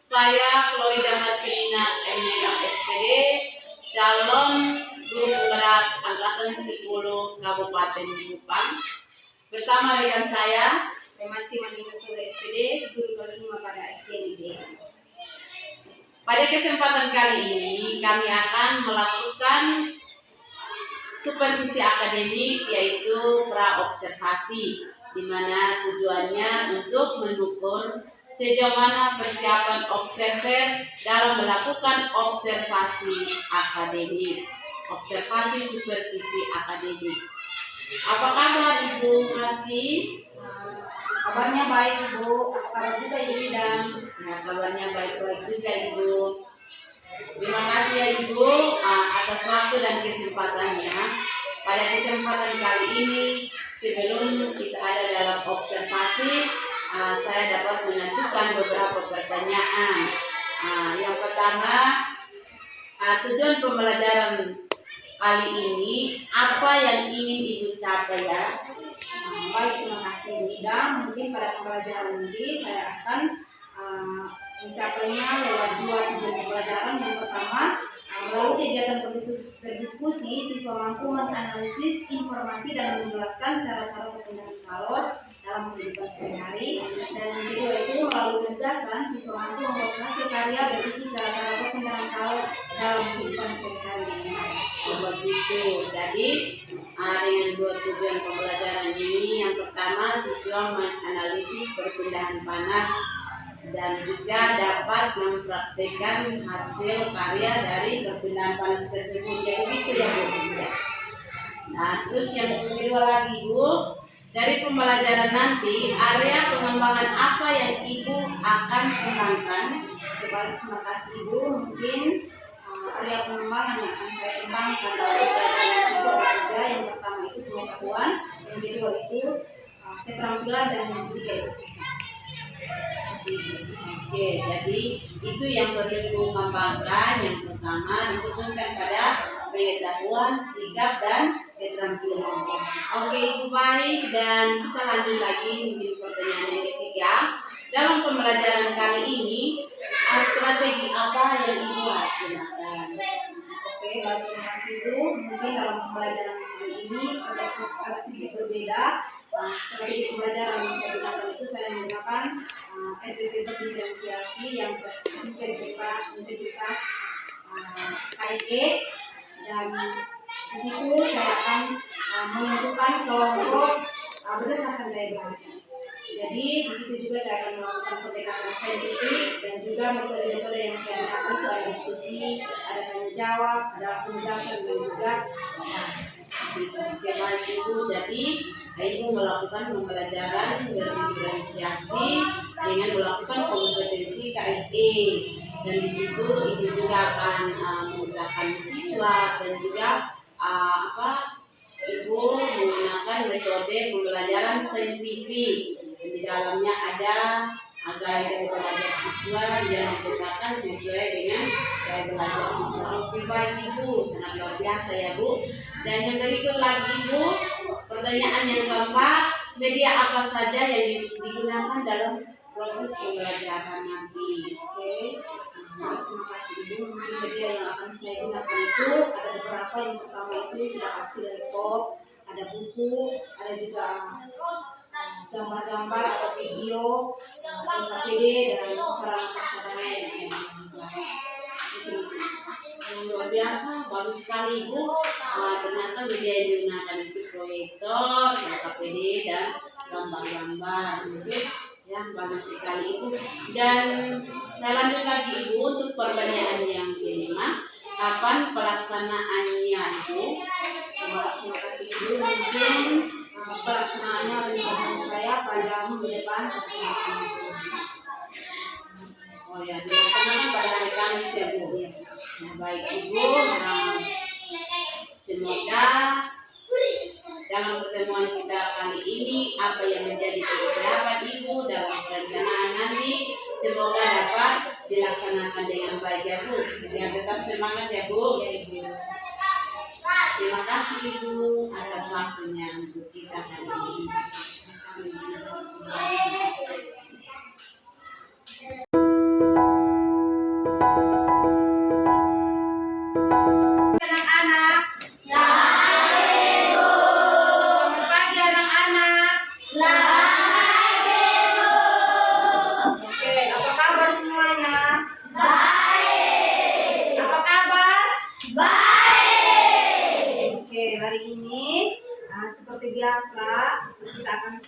Saya Florida Marcelina MNA SPD, calon guru penggerak Angkatan 10 Kabupaten Kupang. Bersama rekan saya, Masih Madina Sore SPD, guru kelas 5 pada SDNID. Pada kesempatan kali ini kami akan melakukan supervisi akademik, yaitu pra-observasi, di mana tujuannya untuk mengukur sejauh mana persiapan observer dalam melakukan observasi akademik, observasi supervisi akademik. Apa kabar Ibu Masih? Kabarnya baik Ibu, apa kabar juga Ibu Idam? Ya, kabarnya baik-baik juga Ibu. Terima kasih ya Ibu atas waktu dan kesempatannya. Pada kesempatan kali ini, sebelum kita ada dalam observasi, saya dapat mengajukan beberapa pertanyaan. Yang pertama, tujuan pembelajaran kali ini, apa yang ingin Ibu capai ya? Baik, terima kasih Ibu Idam. Mungkin pada pembelajaran ini saya akan mencapainya lewat dua tujuan pembelajaran. Yang pertama, melalui kegiatan berdiskusi, siswa mampu menganalisis informasi dan menjelaskan cara-cara perpindahan kalor dalam kehidupan sehari-hari. Dan yang kedua itu, melalui penugasan, siswa mampu membuat hasil karya berisi cara-cara perpindahan kalor dalam kehidupan sehari-hari. Begitu. Jadi dengan dua tujuan pembelajaran ini, yang pertama siswa menganalisis perpindahan panas dan juga dapat mempraktikkan hasil karya dari perpindahan panas tersebut. Jadi itu ya Bu. Nah, terus yang kedua lagi Bu, dari pembelajaran nanti area pengembangan apa yang Ibu akan kembangkan? Baik, terima kasih Ibu. Mungkin area pengembangan yang akan saya kembangkan dari saya itu ada tiga. Yang pertama itu pengetahuan, yang kedua itu keterampilan, dan yang ketiga itu sikap. Oke, jadi itu yang perlu Ibu kembangkan. Yang pertama difokuskan pada pengetahuan, sikap, dan keterampilan. Oke Ibu, baik, dan kita lanjut lagi mungkin pertanyaan yang ketiga. Dalam pembelajaran kali ini, strategi apa yang Ibu harus gunakan? Oke, baik, terima kasih Bu. Mungkin dalam pembelajaran kali ini agak sedikit berbeda. Strategi pembelajaran yang saya gunakan itu saya menggunakan RPP berdiferensiasi yang berintegritas KSE, dan di situ saya akan menentukan kelompok berdasarkan daya belajar. Jadi di situ juga saya akan melakukan pendekatan saintifik, dan juga metode-metode yang saya gunakan itu ada diskusi, ada tanya jawab, ada penugasan, dan juga Oke, baik Ibu. Jadi Ibu melakukan pembelajaran berdiferensiasi dengan melakukan kompetensi KSE, dan di situ Ibu juga akan menggunakan siswa, dan juga Ibu menggunakan metode pembelajaran saintifik, dan di dalamnya ada gaya belajar siswa yang ditetapkan sesuai dengan gaya belajar siswa. Oke, baik Ibu, sangat luar biasa ya Bu. Dan yang berikut lagi Bu, pertanyaan yang keempat, media apa saja yang digunakan dalam proses pembelajaran nanti? Oke, terima kasih Ibu. Mungkin media yang akan saya gunakan itu ada beberapa. Yang pertama itu sudah pasti laptop, ada buku, ada juga gambar-gambar atau video, NKPD, dan sarana-prasarana yang ada di kelas. Luar biasa, bagus sekali Ibu. Ternyata media yang digunakan itu proyektor, KPD, dan gambar-gambar. Ya, bagus sekali Ibu. Dan saya lanjut lagi Ibu untuk pertanyaan yang kelima. Kapan pelaksanaannya Ibu? Terima kasih Ibu. Mungkin pelaksanaannya rencana saya pada minggu depan pada hari Kamis. Oh ya, dilaksanakan pada hari Kamis ya Bu. Nah, baik Ibu, semoga dalam pertemuan kita kali ini apa yang menjadi pendapat Ibu dalam perencanaan nanti semoga dapat dilaksanakan dengan baik ya Bu. Biar tetap semangat ya Bu. Terima kasih Ibu atas waktunya untuk kita hari ini.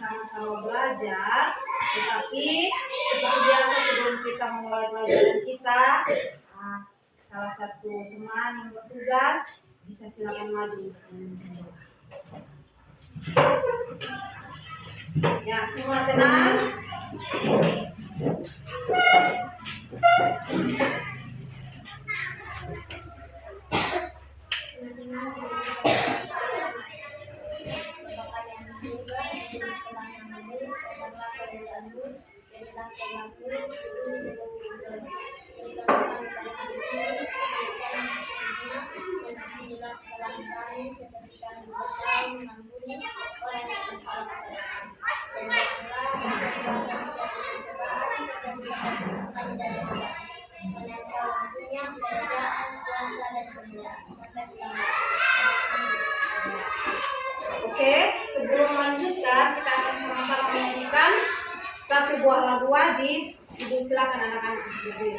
sama-sama belajar. Tetapi seperti biasa sebelum kita memulai pelajaran kita, salah satu teman yang bertugas bisa silakan maju untuk memimpin doa. Ya, semua tenang. Oke, sebelum melanjutkan kita akan sama-sama menyanyikan satu buah lagu wajib. Ibu silakan anak-anak berdiri.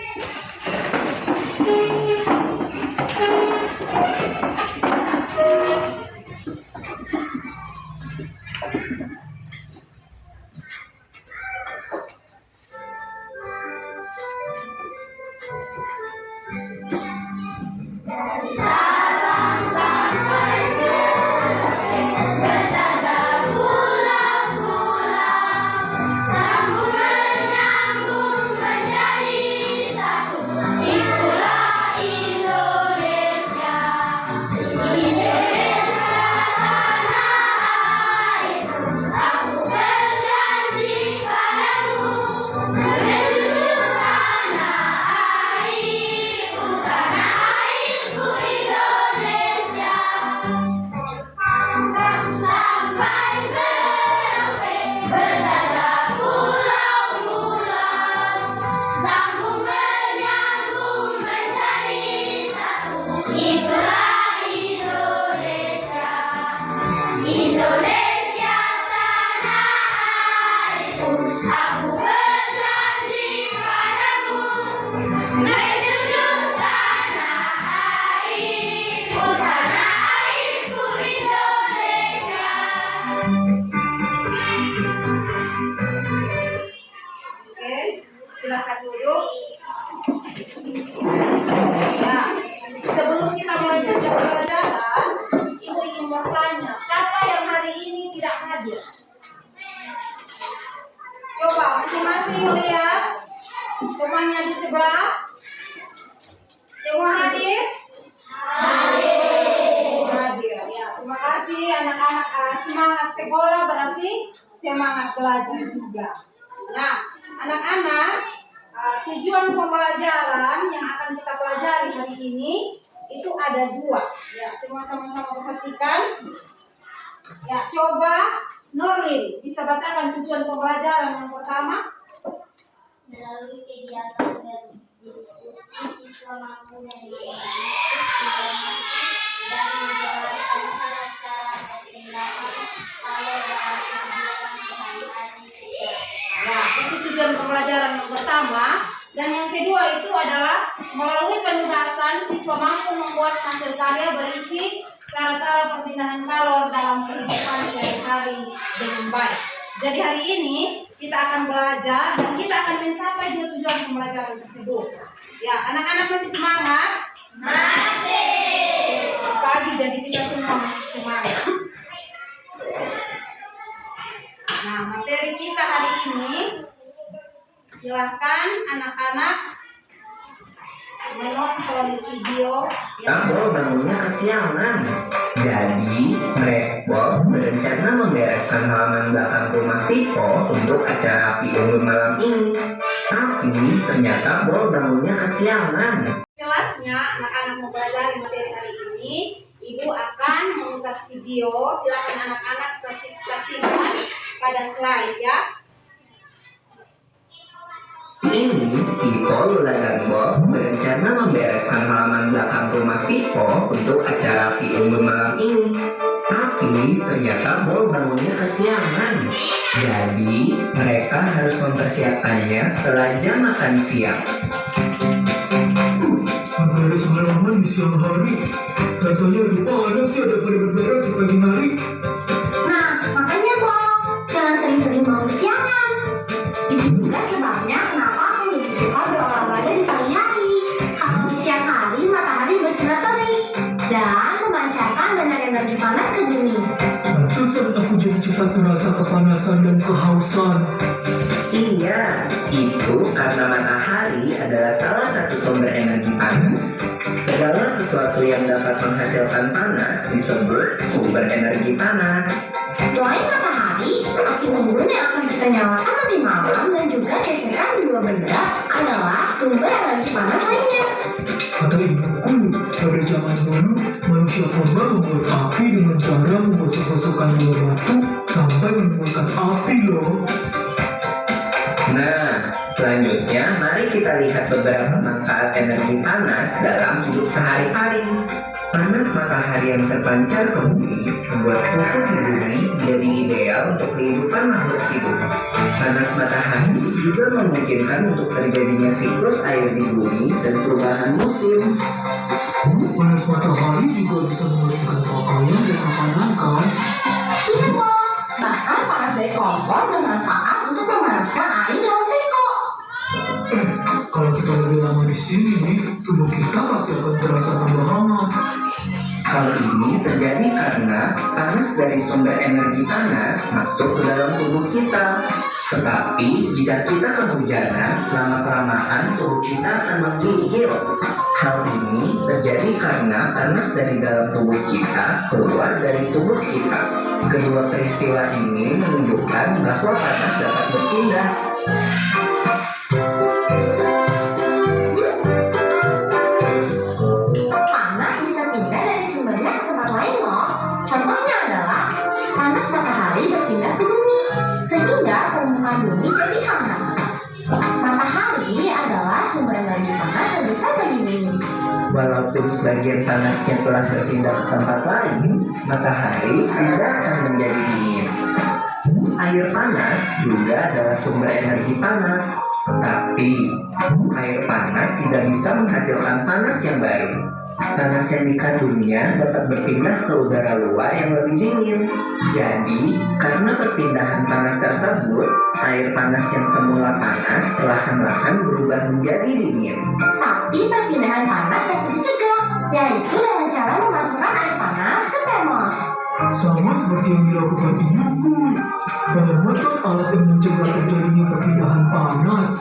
Silakan duduk. Nah, sebelum kita melanjutkan pelajaran, Ibu ingin bertanya, siapa yang hari ini tidak hadir? Coba masing-masing lihat temannya di sebelah. Semua hadir? Hadir. Ya, terima kasih anak-anak. Semangat sekolah berarti semangat belajar juga. Nah, anak-anak, tujuan pembelajaran yang akan kita pelajari hari ini itu ada 2. Ya, semua sama-sama perhatikan. Ya, coba Nurlin bisa bacakan tujuan pembelajaran yang pertama. Melalui kegiatan berdiskusi, siswa mampu menginformasi informasi dan menjelaskan cara-cara bertindakan kalau dalam kehidupan sehari-hari. Nah, itu tujuan pembelajaran yang pertama. Dan yang kedua itu adalah melalui penugasan siswa mampu membuat hasil karya berisi cara-cara perpindahan kalor dalam kehidupan sehari-hari dengan baik. Jadi hari ini kita akan belajar dan kita akan mencapai 2 tujuan pembelajaran tersebut. Ya, anak-anak masih semangat? Masih. Pagi jadi kita semua masih semangat. Nah, materi kita hari ini, silahkan anak-anak menonton video Bob bangunnya kesiangan. Jadi, Bob berencana membereskan halaman belakang rumah Pipo untuk acara api unggun malam ini. Tapi ternyata Bob bangunnya kesiangan. Jelasnya, anak-anak mempelajari materi hari ini, Ibu akan memutar video. Silakan anak-anak saksikan pada slide ya. Ini Pipo, Lula, dan Bob berencana membereskan halaman belakang rumah Pipo untuk acara api unggun malam ini. Tapi ternyata Bob bangunnya kesiangan. Jadi mereka harus mempersiapkannya setelah jam makan siang. Beres halaman di siang hari, rasanya lebih panas ya daripada berberes di pagi hari. Nah, makanya Bob, jangan sering suka berolahraga di pagi hari. Kalau di siang hari, matahari bersinar terik dan memancarkan benar energi panas ke bumi. Pantesan aku jadi cepat merasa kepanasan dan kehausan. Iya, itu karena matahari adalah salah satu sumber energi panas. Segala sesuatu yang dapat menghasilkan panas disebut sumber energi panas. Selain matahari, api unggun yang akan kita nyalakan nanti malam dan juga gesekan dua benda adalah sumber energi panas lainnya. Kata ibuku, pada zaman dulu, manusia purba membuat api dengan cara menggosok-gosokkan dua batu sampai menimbulkan api loh. Nah, selanjutnya mari kita lihat beberapa manfaat energi panas dalam hidup sehari-hari. Panas matahari yang terpancar ke bumi membuat suhu di bumi jadi ideal untuk kehidupan makhluk hidup. Panas matahari juga memungkinkan untuk terjadinya siklus air di bumi dan perubahan musim. Panas matahari juga bisa mengeringkan pakaian dan makanan kan? Iya loh, bahkan panas dari kompor bermanfaat untuk memanaskan air dalam teko. Kalau kita lebih lama di sini nih, tubuh kita pasti akan terasa tambah hangat. Hal ini terjadi karena panas dari sumber energi panas masuk ke dalam tubuh kita. Tetapi jika kita kehujanan, lama-kelamaan tubuh kita akan menggigil. Hal ini terjadi karena panas dari dalam tubuh kita keluar dari tubuh kita. Kedua peristiwa ini menunjukkan bahwa panas dapat berpindah. Panas bisa pindah dari sumbernya ke tempat lain loh. Contohnya adalah panas matahari berpindah ke bumi, sehingga permukaan bumi jadi hangat. Matahari adalah sumber energi panas terbesar bagi bumi. Walaupun sebagian panasnya telah berpindah ke tempat lain, matahari tidak akan menjadi dingin. Air panas juga adalah sumber energi panas, tapi air panas tidak bisa menghasilkan panas yang baru. Panas yang dikandungnya dapat berpindah ke udara luar yang lebih dingin. Jadi, karena perpindahan panas tersebut, air panas yang semula panas perlahan-lahan berubah menjadi dingin. Tapi perpindahan panas dapat dicegah, yaitu dengan cara memasukkan air panas ke termos. Sama seperti yang dilakukan ibuku. Termos kan alat yang mencegah terjadinya perpindahan panas.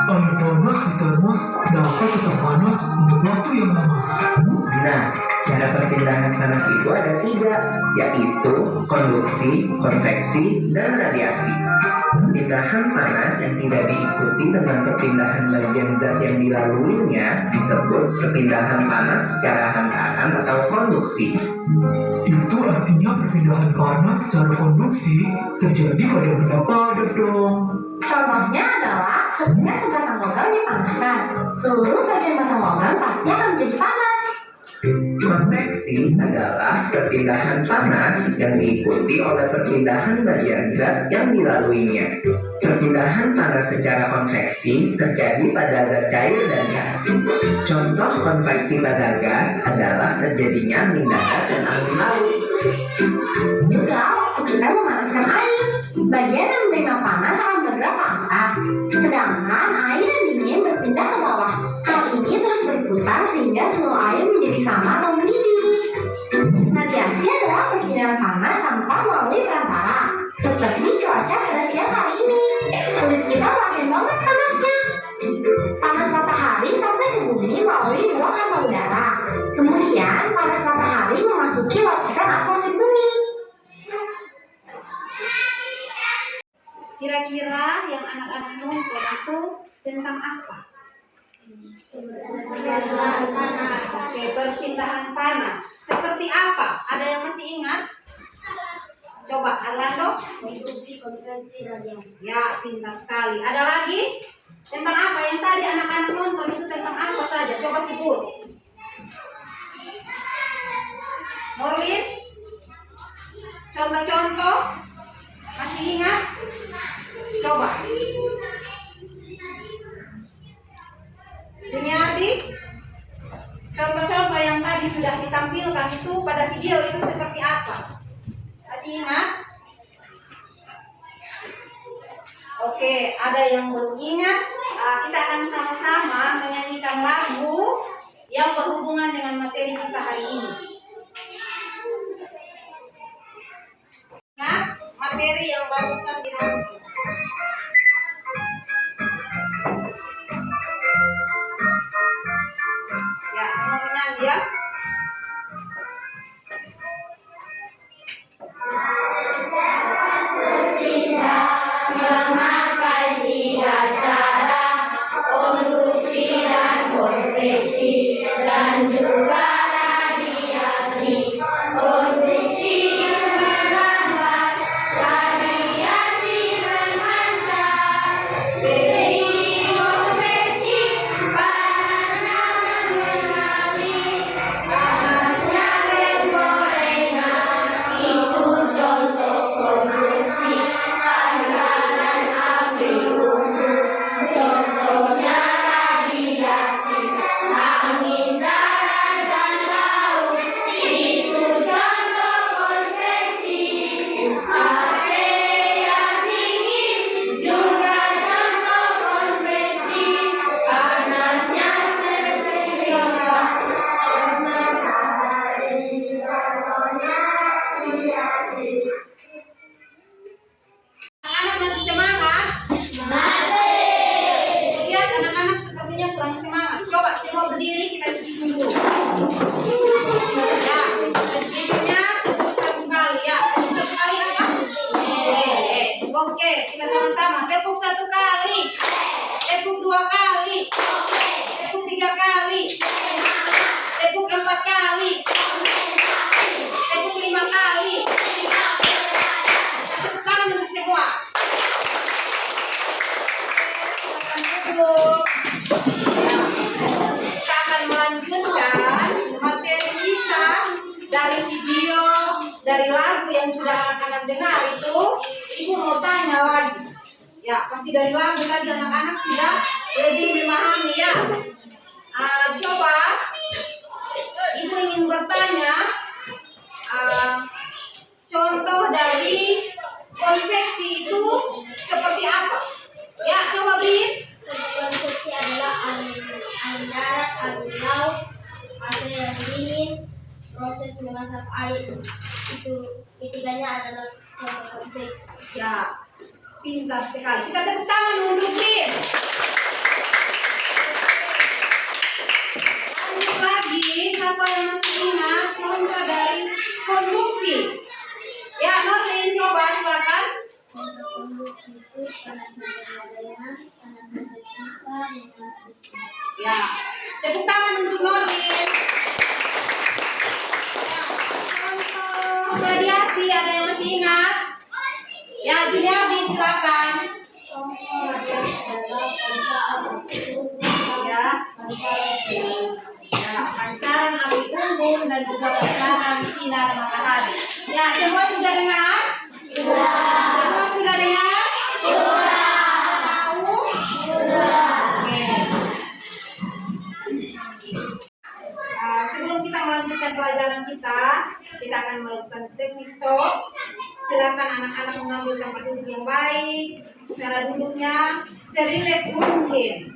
Air panas di termos dapat tetap panas untuk waktu yang lama. Nah, cara perpindahan panas itu ada 3, yaitu konduksi, konveksi, dan radiasi. Perpindahan panas yang tidak diikuti dengan perpindahan bagian zat yang dilaluinya disebut perpindahan panas secara hantaran atau konduksi. Itu artinya perpindahan panas secara konduksi terjadi pada benda padat dong. Contohnya adalah ketika sebatang logam dipanaskan, seluruh bagian batang logam pasti akan menjadi panas. Konveksi adalah perpindahan panas yang diikuti oleh perpindahan bagian zat yang dilaluinya. Perpindahan panas secara konveksi terjadi pada zat cair dan gas. Contoh konveksi pada gas adalah terjadinya angin darat dan angin laut. Juga waktu kita memanaskan air, bagian yang menerima panas akan bergerak ke atas, sedangkan air yang dingin berpindah ke bawah. Hal ini terus berputar sehingga suhu air menjadi sama atau mendidih. Radiasi adalah perpindahan panas tanpa melalui perantara, seperti cuaca pada siang hari ini. Kulit kita merasakan banget panasnya. Panas matahari sampai ke bumi melalui ruang hampa udara. Kemudian panas matahari memasuki lapisan atmosfer bumi. Kira-kira yang anak-anak nonton itu tentang apa? Oke, perpindahan panas. Seperti apa? Ada yang masih ingat? Coba, Arlando. Konduksi, konveksi, radiasi. Ya, pintar sekali. Ada lagi? Tentang apa? Yang tadi anak-anak nonton itu tentang apa saja? Coba sebut. Morlin? Contoh-contoh? Masih ingat? Coba. Juniardi? Contoh-contoh yang tadi sudah ditampilkan itu pada video itu seperti apa? Masih ingat? Oke, ada yang belum ingat, kita akan sama-sama menyanyikan lagu yang berhubungan dengan materi kita hari ini. Nah, materi yang barusan dirangkum. Ya, semua menyanyi ya. Memakai tiga cara konduksi dan konveksi dan juga radiasi. Konduksi merambat, radiasi memancar. Konveksi panasnya mengalir, panasnya bergorengan. Itu contoh konduksi. Pancaran api unggun, contohnya radiasi. Angin, darat, dan laut, itu contoh konveksi. AC yang dingin juga contoh konveksi. Panasnya seperti matahari, contohnya radiasi. Anak-anak masih semangat? Masih. Lihat anak-anak sepertinya kurang semangat. Coba semua berdiri, kita hitung dulu. Ya, hidupnya tepuk satu kali ya. Tepuk satu kali apa? Oke, kita sama-sama. Tepuk satu kali. Tepuk dua kali. Tepuk tiga kali. Tepuk empat kali. Tepuk lima kali. Tepuk tangan untuk semua. Kita akan melanjutkan materi kita dari video, dari lagu yang sudah anak-anak dengar itu. Ibu mau tanya lagi. Ya, pasti dari lagu tadi anak-anak sudah lebih memahami ya. Coba Ibu ingin bertanya contoh dari konveksi itu seperti apa? Ya, coba beri. Konveksi adalah angin darat, angin laut, AC yang dingin, proses memasak air. Itu ketiganya adalah contoh konveksi. Ya, pintar sekali. Kita tepuk tangan untuk Brin. Lanjut lagi, siapa yang masih ingat contoh dari konduksi? Ya, Norlin, coba silakan. Contoh konduksi itu panasnya bergorengan, panasnya sekitar, dan radiasi. Ya, tepuk tangan untuk Norlin. Ya, contoh radiasi ada yang masih ingat? Ya, Juniadi silakan. Contoh radiasi adalah pancaran api unggun, Ya. pancaran sinar. Ya, pancaran api unggun dan juga pancaran sinar matahari. Ya, semua sudah dengar? Sudah. Semua sudah dengar? Sudah. Tahu? Sudah. Oke. Sebelum kita melanjutkan pelajaran kita akan melakukan teknik stop. Silakan anak-anak mengambil tempat duduk yang baik. Cara duduknya serileks mungkin.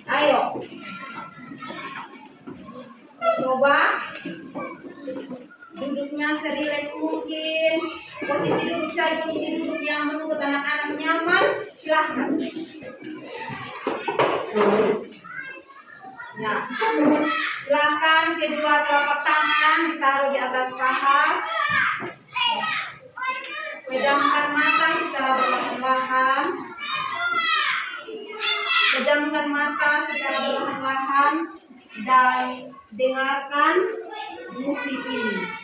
Ayo. Coba duduknya serileks mungkin. Posisi duduk, cari posisi duduk yang menurut anak-anak nyaman. Silahkan. Nah, silahkan kedua telapak tangan ditaruh di atas paha. Pejamkan mata secara perlahan-lahan. Pejamkan mata secara perlahan-lahan dan dengarkan musik ini.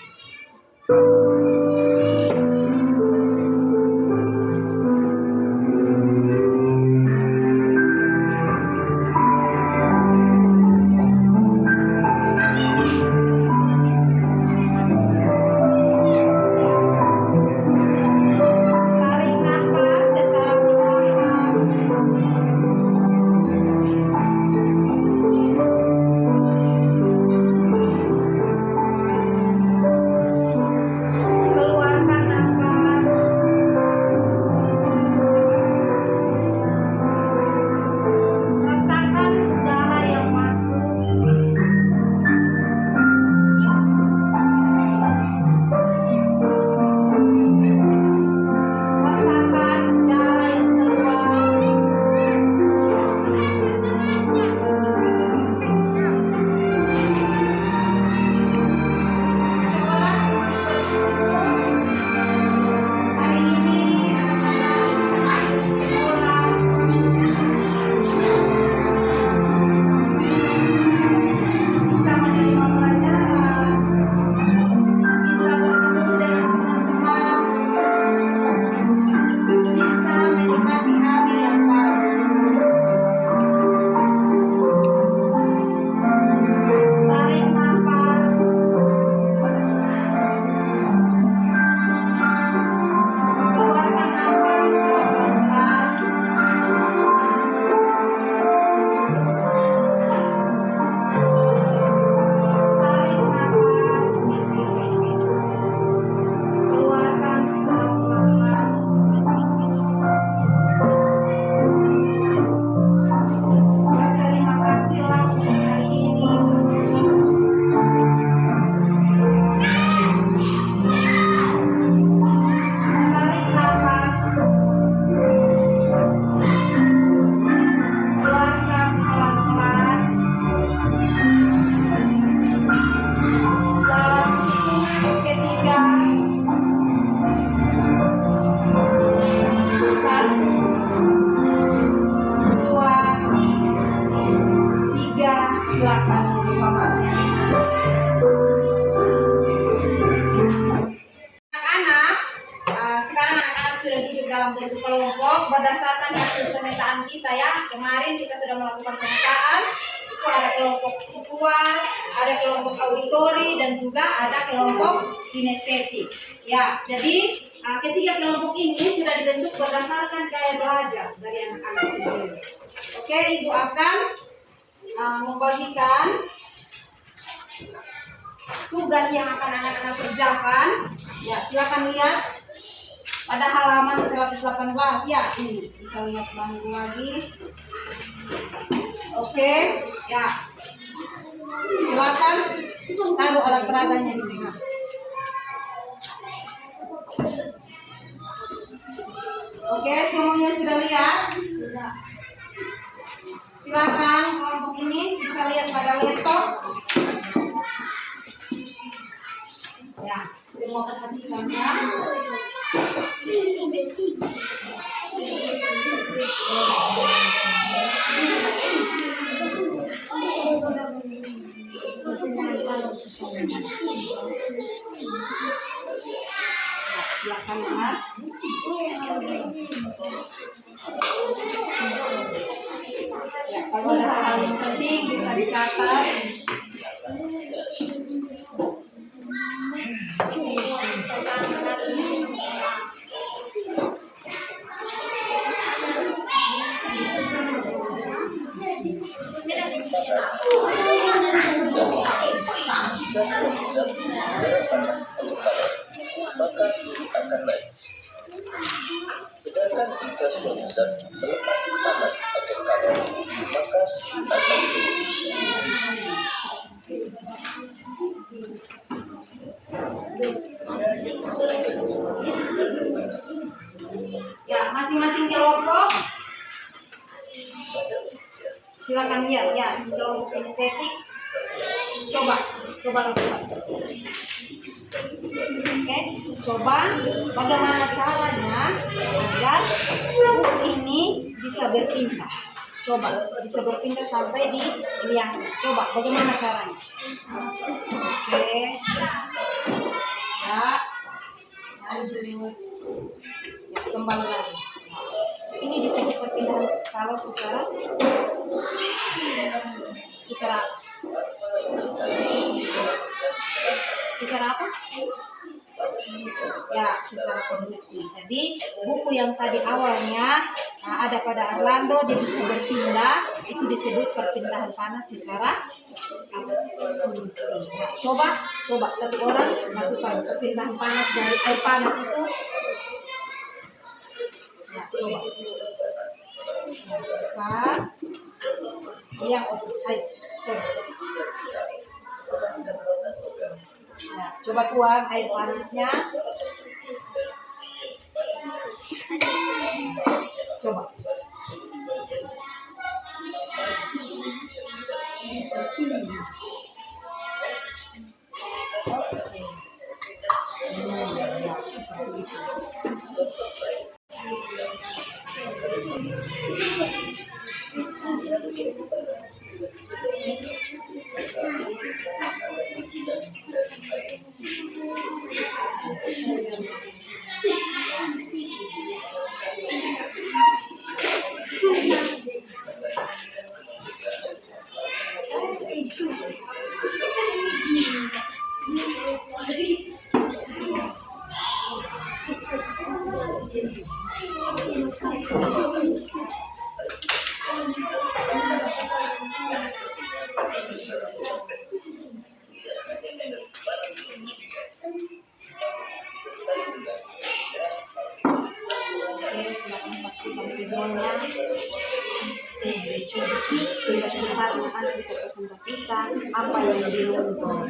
Tarik nafas secara perlahan. Keluarkan silakan buka matnya. Anak-anak, sekarang anak-anak sudah duduk dalam bentuk kelompok berdasarkan hasil pemetaan kita ya. Kemarin kita sudah melakukan pemetaan. Itu ada kelompok visual, ada kelompok auditori, dan juga ada kelompok kinestetik. Ya, jadi ketiga kelompok ini sudah dibentuk berdasarkan gaya belajar dari anak-anak sendiri. Oke, Ibu akan membagikan tugas yang akan anak-anak kerjakan. Ya, silakan lihat pada halaman 118 ya. Ini bisa lihat lagi. Oke, ya. Silakan taruh alat peraganya di tengah. Oke, semuanya sudah lihat? Silakan kelompok ini bisa lihat pada laptop. Ya, semua perhatikan ya. Silakan ya. Ya, kalau ada hal yang penting bisa dicatat. akan baik. Sedangkan jika suatu zat melepas panas atau kalori, maka akan Ya, masing-masing kelompok silakan lihat ya, kelompok kinestetik. Coba lakukan. Oke, coba bagaimana caranya agar buku ini bisa berpindah. Coba bisa berpindah sampai di iliasa. Coba bagaimana caranya? Oke, ya, lanjut. Ya, kembali lagi. Ini disebut perpindahan kalau secara apa? Ya, secara produksi. Jadi buku yang tadi awalnya ada pada Arlando, dia bisa berpindah, itu disebut perpindahan panas secara produksi. Nah, coba satu orang lakukan perpindahan panas dari air panas itu. Ya, coba. Ya, ayo, coba. Nah, coba tuang air panasnya. Coba. Sebentar akan bisa presentasikan apa yang ditonton.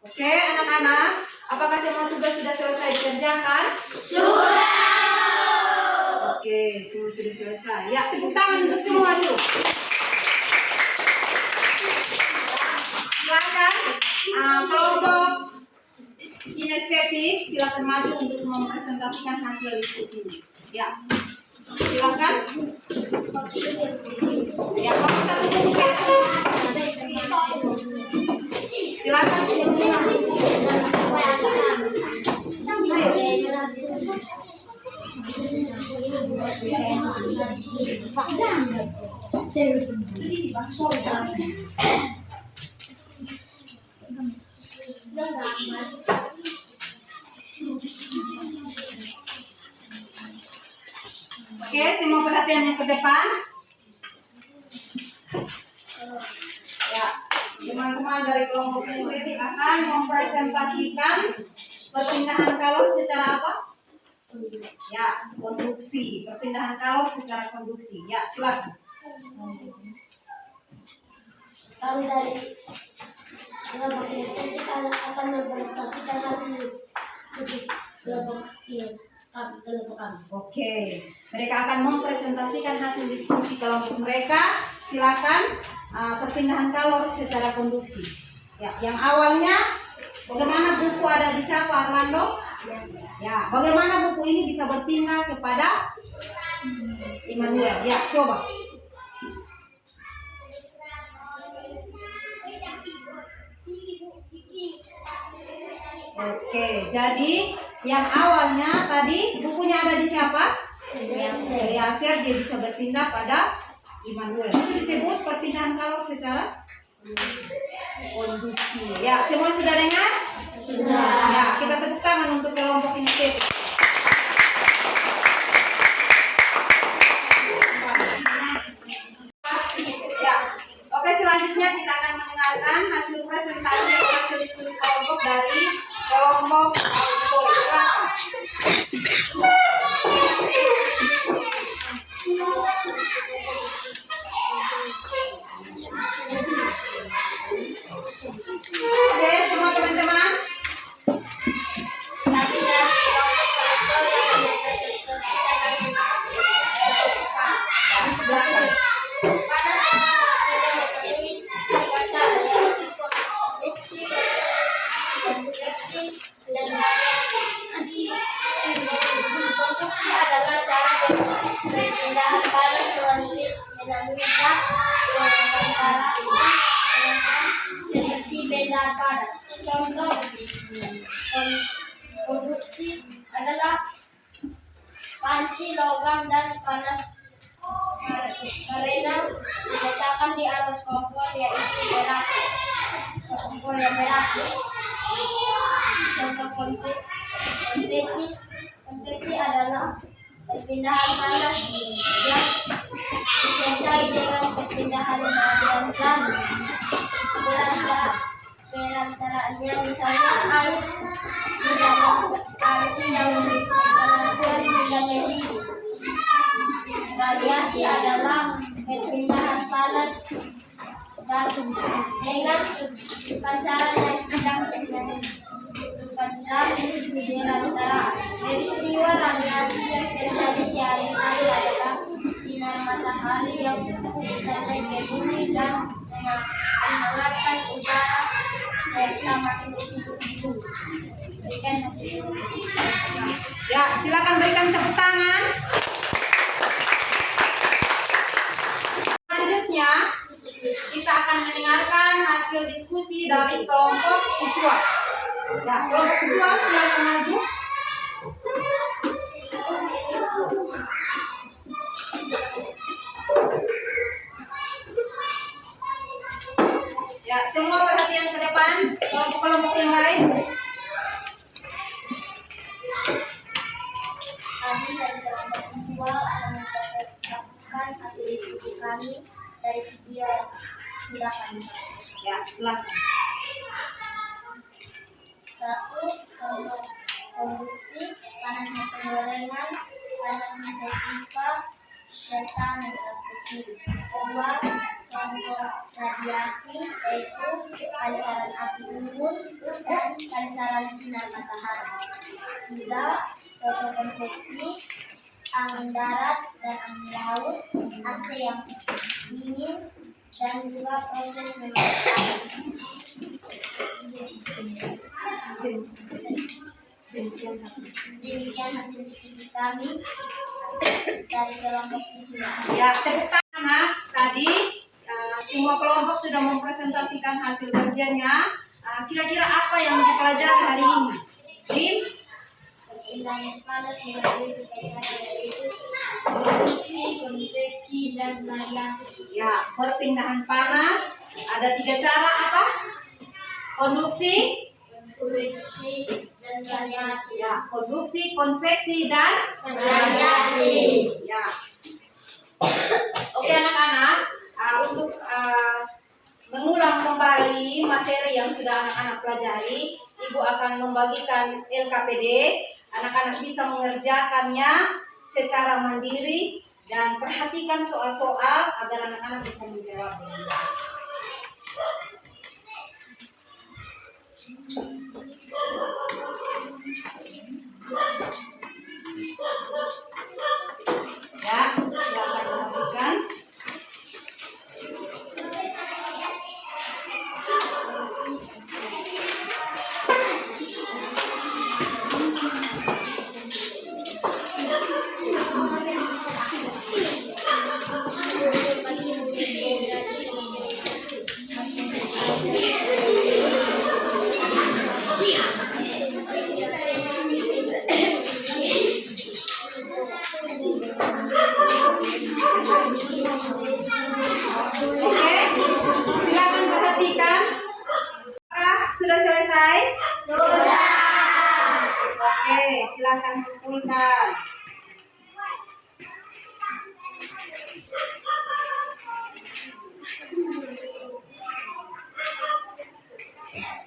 Oke, anak-anak, apakah semua tugas sudah selesai dikerjakan? Sudah. Oke, semua sudah selesai. Ya, tepuk tangan untuk semua dulu. silakan kelompok kinestetik silakan maju untuk mempresentasikan hasil diskusinya. Ya, silakan. Ya, kelompok 1 silakan. Oke, semua perhatiannya ke depan. Ya, teman-teman dari kelompok kinestetik akan mempresentasikan perpindahan kalor secara apa? Ya, konduksi. Perpindahan kalor secara konduksi. Ya, silakan. Kami dari kelompok kinestetik akan mempresentasikan hasil diskusi kelompok kami. Oke, mereka akan mempresentasikan hasil diskusi kelompok mereka. Silakan perpindahan kalor secara konduksi. Ya, yang awalnya bagaimana buku ada di siapa, Armando? Ya, bagaimana buku ini bisa berpindah kepada Immanuel? Ya, coba. Oke, jadi yang awalnya tadi bukunya ada di siapa? Eliezer, dia bisa berpindah pada Immanuel. Itu disebut perpindahan kalor secara konduksi. Ya, semua sudah dengar? Sudah. Ya, kita tepuk tangan untuk kelompok kinestetik. Ya, oke, selanjutnya kita akan mendengarkan hasil presentasi atau hasil diskusi kelompok dari kelompok auditori. Oke, semua teman-teman. Kami dari kelompok kolektor yang mempresentasikan hasil Silakan. pada saat memenuhi 3 cara yaitu konduksi dan variasi. Konduksi adalah cara perpindahan panas melalui zat antara seperti benda panas. Contoh konduksi adalah panci logam dan panas karena diletakkan di atas kompor yaitu berat. Kompor yang berat. Contoh konveksi adalah perpindahan panas yang disertai dengan perpindahan aliran zat. Perantaraannya misalnya air di dalam panci yang dipanaskan hingga mendidih. Variasi adalah perpindahan panas batu dengan pancaran yang sedang menentukan zat perantara. Peristiwa radiasi yang terjadi sehari-hari adalah sinar matahari yang sampai ke bumi dan menghangatkan udara serta makhluk hidup. Berikan hasil diskusi. Ya, silakan berikan tepuk tangan. Selanjutnya, kita akan mendengarkan hasil diskusi dari kelompok visual. Ya, kelompok visual silakan maju. Ya, semua perhatian ke depan. Kelompok-kelompok yang lain. Kami dari kelompok visual akan mempresentasikan hasil diskusi kami dari video yang sudah kami saksikan. Ya, silakan. 1. Contoh konduksi, panasnya penggorengan, panasnya setrika, serta mikroskopsi. 2. Contoh radiasi, yaitu pancaran api unggun dan pancaran sinar matahari. 3. Contoh konveksi, angin darat dan angin laut, AC yang dingin, dan juga proses memasak air. Demikian hasil diskusi kami dari kelompok visual. Ya, tepuk tangan. Tadi semua kelompok sudah mempresentasikan hasil kerjanya. Kira-kira apa yang dipelajari hari ini? Rim? Perpindahan panas yang berbeda yaitu produksi, konveksi, dan radiasi. Ya, perpindahan panas. Ada 3 cara apa? Konduksi, Konveksi dan radiasi. ya, konduksi, konveksi, dan Radiasi. ya. Oke anak-anak, untuk mengulang kembali materi yang sudah anak-anak pelajari, Ibu akan membagikan LKPD. Anak-anak bisa mengerjakannya secara mandiri dan perhatikan soal-soal agar anak-anak bisa menjawab dengan baik. Ya, silakan perhatikan. Oke, silakan perhatikan. Apakah sudah selesai? Sudah. Oke, silakan kumpulkan.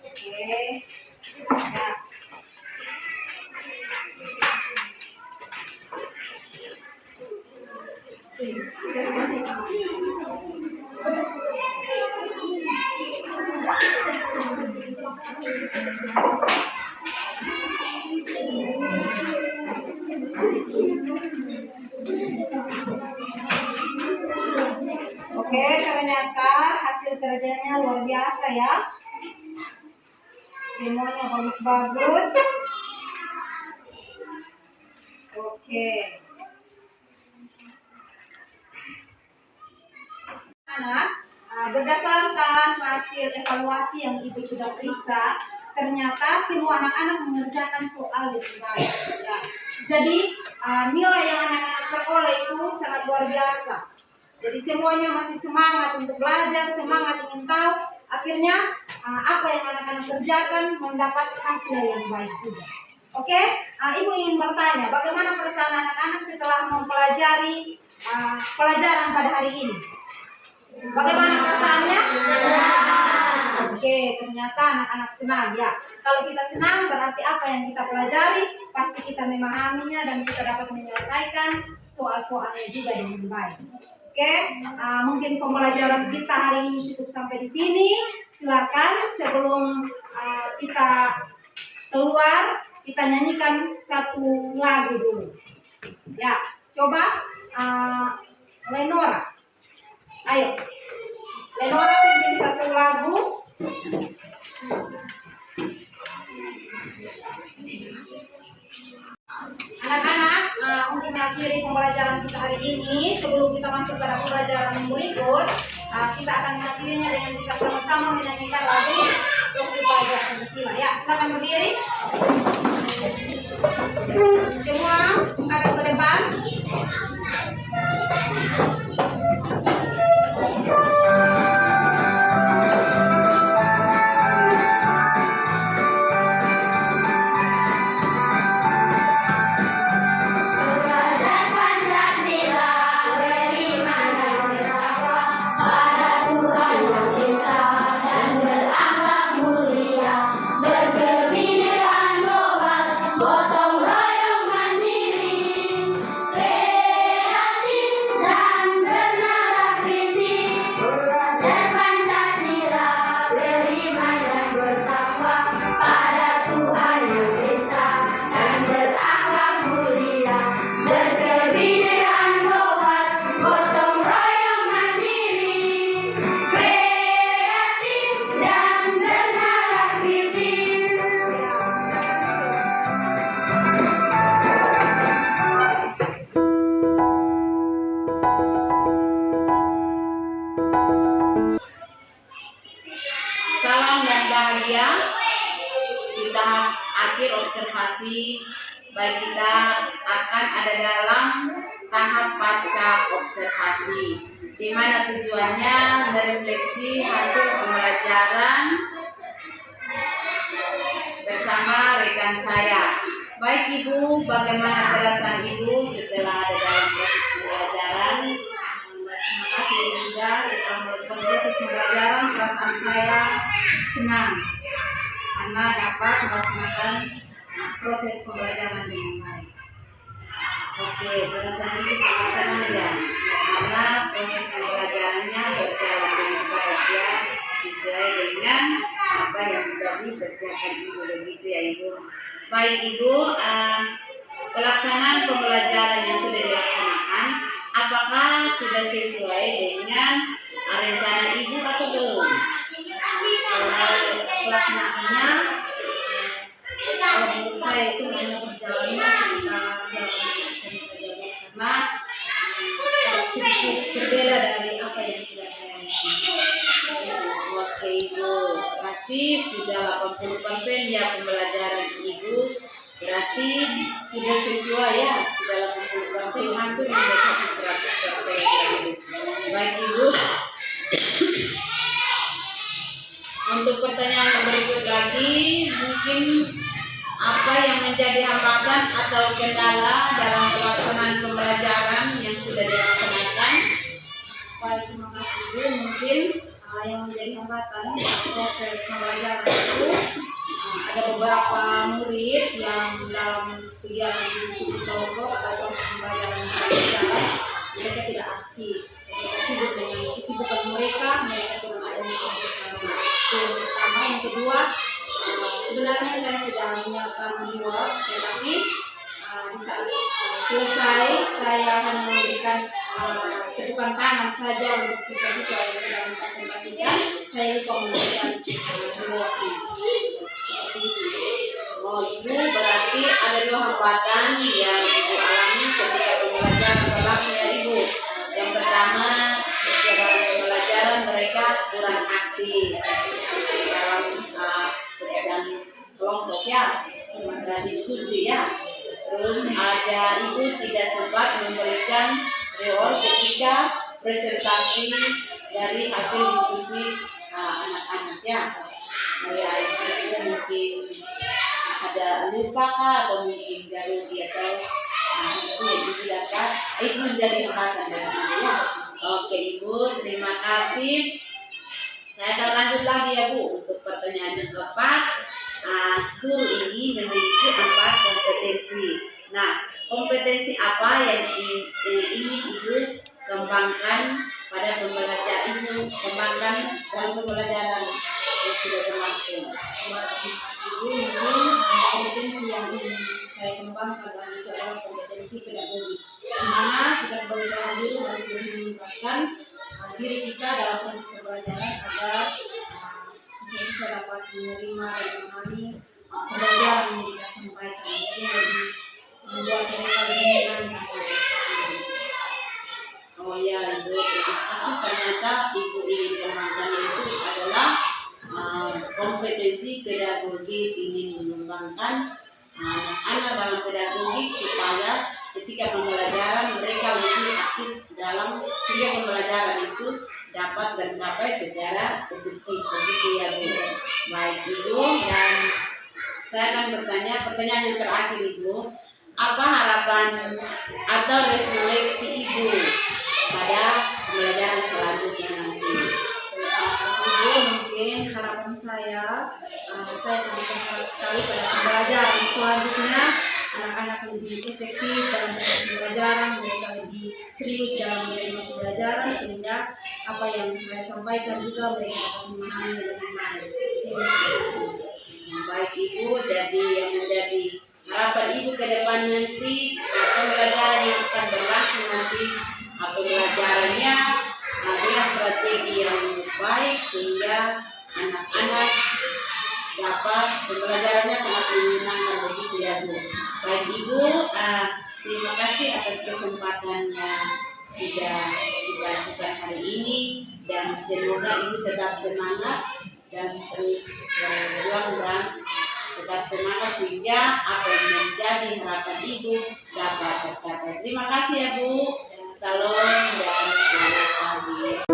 Oke. Ya. Oke, ternyata hasil kerjanya luar biasa ya. Semuanya bagus-bagus. Oke. Anak, berdasarkan hasil evaluasi yang Ibu sudah periksa, ternyata semua anak-anak mengerjakan soal dengan baik. Ya. Jadi nilai yang anak-anak peroleh itu sangat luar biasa. Jadi semuanya masih semangat untuk belajar, semangat ingin tahu. Akhirnya apa yang anak-anak kerjakan mendapat hasil yang baik juga. Oke, Ibu ingin bertanya, bagaimana perasaan anak-anak setelah mempelajari pelajaran pada hari ini? Bagaimana perasaannya? Oke, ternyata anak-anak senang ya. Kalau kita senang berarti apa yang kita pelajari pasti kita memahaminya dan kita dapat menyelesaikan soal-soalnya juga dengan baik. Oke, mungkin pembelajaran kita hari ini cukup sampai di sini. Silakan sebelum kita keluar, kita nyanyikan satu lagu dulu. Ya, coba Lenora. Ayo, Lenora pimpin satu lagu. Anak-anak, untuk mengakhiri pembelajaran kita hari ini, sebelum kita masuk pada pembelajaran yang berikut, kita akan mengakhirinya dengan kita sama-sama menyanyikan lagu untuk pelajaran Pancasila. Ya, silakan berdiri. Semua ada ke depan. Bergembira yang bahagia di tahap akhir observasi. Baik, kita akan ada dalam tahap pasca observasi, di mana tujuannya merefleksi hasil pembelajaran bersama rekan saya. Baik Ibu, bagaimana perasaan Ibu setelah ada dalam proses pembelajaran? Terima kasih Linda. Setelah melakukan proses pembelajaran, perasaan saya senang karena dapat melaksanakan proses pembelajaran dengan baik. Oke, perasaan Ibu sangat senang ya, karena proses pembelajarannya berjalan dengan baik ya, sesuai dengan apa yang menjadi persiapan Ibu, begitu ya Ibu. Baik Ibu, pelaksanaan pembelajaran yang sudah dilaksanakan, apakah sudah sesuai dengan rencana Ibu atau belum? Pelaksanaannya, kalau menurut saya itu hanya berjalannya sekitar 80% saja, karena sedikit berbeda dari apa yang sudah saya lakukan. Oke Ibu, berarti sudah 80% ya pembelajaran Ibu, berarti sudah sesuai ya, sudah 80%, hampir mendekati 100% ya Ibu. Baik Ibu, untuk pertanyaan yang berikut lagi, mungkin apa yang menjadi hambatan atau kendala dalam pelaksanaan pembelajaran yang sudah dilaksanakan? Baik, terima kasih Bu. Mungkin yang menjadi hambatan proses pembelajaran itu ada beberapa murid yang dalam kegiatan diskusi kelompok atau pembelajaran mereka tidak aktif. Mereka sibuk dengan kesibukan mereka kurang ada motivasi sama. Itu yang pertama. Yang kedua, sebenarnya saya sudah menyiapkan reward, tetapi di saat selesai saya hanya memberikan tepukan tangan saja untuk siswa-siswa yang sudah mempresentasikan. Saya lupa memberikan rewardnya. Seperti itu. Oh Ibu, berarti ada dua hambatan yang Ibu alami ketika pembelajaran berlangsung ya Ibu. Yang pertama, siswa dalam pembelajaran mereka kurang aktif dalam kegiatan kelompok ya, ada diskusi ya. Terus ada Ibu tidak sempat memberikan reward ketika presentasi dari hasil diskusi anak-anak ya. Ya itu mungkin ada lupa kah atau mungkin garugi atau itu yang didapat itu menjadi hambatan dari Ibu ya. Oke Ibu, terima kasih. Saya akan lanjut lagi ya Bu untuk pertanyaan yang keempat. Guru ini memiliki 4 kompetensi. Nah, kompetensi apa yang ingin Ibu kembangkan pada pembelajaran Ibu kembangkan dalam pembelajaran yang sudah berlangsung? Mungkin kompetensi yang ingin saya kembangkan itu adalah kompetensi pedagogik, di mana kita sebagai seorang guru harus lebih meningkatkan diri kita dalam proses pembelajaran agar siswa-siswa dapat menerima dan memahami pembelajaran yang kita sampaikan. Mungkin lebih membuat mereka lebih menyenangkan. Oh ya Ibu, terima kasih. Ternyata Ibu ingin kembangkan itu adalah kompetensi pedagogik, ingin mengembangkan anak-anak dalam pedagogik supaya ketika pembelajaran mereka lebih aktif dalam sehingga pembelajaran itu dapat tercapai secara efektif, begitu ya Bu. Baik Ibu, dan saya akan bertanya pertanyaan yang terakhir Ibu, apa harapan atau refleksi Ibu pada pembelajaran selanjutnya nanti? Mungkin harapan saya sangat berharap sekali pada pembelajaran selanjutnya anak-anak lebih efektif dalam pembelajaran, mereka lebih serius dalam menerima pembelajaran sehingga apa yang saya sampaikan juga mereka dapat memahami dengan baik. Baik Ibu, jadi yang menjadi harapan Ibu ke depan nanti pembelajaran yang akan berlangsung nanti pembelajarannya dengan strategi yang baik sehingga anak-anak dapat pembelajarannya sangat menyenangkan, begitu ya Bu. Baik Ibu, terima kasih atas kesempatan yang sudah kita lakukan hari ini dan semoga Ibu tetap semangat dan terus berjuang dan tetap semangat sehingga apa yang menjadi harapan ibu dapat tercapai. Terima kasih ya Bu. Salam dan selamat pagi.